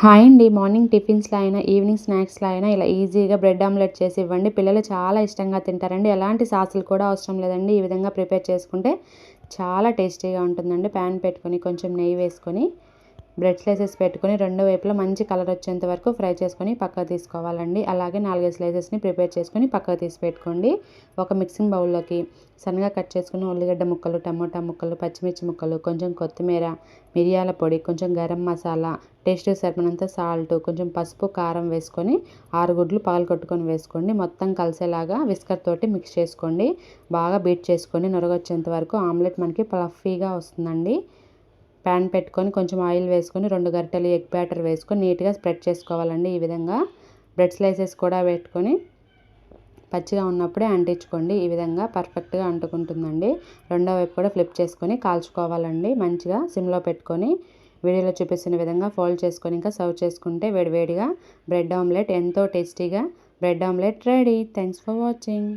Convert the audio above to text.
Hi అండి. Morning టిఫిన్స్‌లో అయినా, evening స్నాక్స్‌లో అయినా ఇలా ఈజీగా బ్రెడ్ ఆమ్లెట్ చేసి ఇవ్వండి. పిల్లలు చాలా ఇష్టంగా తింటారండి. ఎలాంటి సాసులు కూడా అవసరం లేదండి. ఈ విధంగా ప్రిపేర్ చేసుకుంటే చాలా టేస్టీగా ఉంటుందండి. ప్యాన్ పెట్టుకొని కొంచెం నెయ్యి వేసుకొని బ్రెడ్ స్లైసెస్ పెట్టుకొని రెండు వైపులా మంచి కలర్ వచ్చేంత వరకు ఫ్రై చేసుకొని పక్కకు తీసుకోవాలండి. అలాగే 4, 5 స్లైసెస్‌ని ప్రిపేర్ చేసుకొని పక్కకు తీసి పెట్టుకోండి. ఒక మిక్సింగ్ బౌల్‌లోకి సన్నగా కట్ చేసుకున్న ఉల్లిగడ్డ ముక్కలు, టమోటా ముక్కలు, పచ్చిమిర్చి ముక్కలు, కొంచెం కొత్తిమీర, మిరియాల పొడి, కొంచెం గరం మసాలా, టేస్ట్‌కి సరిపడినంత సాల్ట్, కొంచెం పసుపు, కారం వేసుకొని 6 గుడ్లు పగలగొట్టుకొని వేసుకోండి. మొత్తం కలిసేలాగా విస్కర్ తోటి మిక్స్ చేసుకోండి. బాగా బీట్ చేసుకొని నురగొచ్చేంత వరకు ఆమ్లెట్ మనకి ఫ్లఫీగా వస్తుందండి. ప్యాన్ పెట్టుకొని కొంచెం ఆయిల్ వేసుకొని 2 గరిటెలు ఎగ్ బ్యాటర్ వేసుకొని నీట్‌గా స్ప్రెడ్ చేసుకోవాలండి. ఈ విధంగా బ్రెడ్ స్లైసెస్ కూడా పెట్టుకొని పచ్చిగా ఉన్నప్పుడే అంటించుకోండి. ఈ విధంగా పర్ఫెక్ట్‌గా అంటుకుంటుందండి. రెండో వైపు కూడా ఫ్లిప్ చేసుకొని కాల్చుకోవాలండి. మంచిగా సిమ్‌లో పెట్టుకొని వీడియోలో చూపిస్తున్న విధంగా ఫోల్డ్ చేసుకొని ఇంకా సర్వ్ చేసుకుంటే వేడివేడిగా బ్రెడ్ ఆమ్లెట్ ఎంతో టేస్టీగా bread omelette ready. Thanks for watching.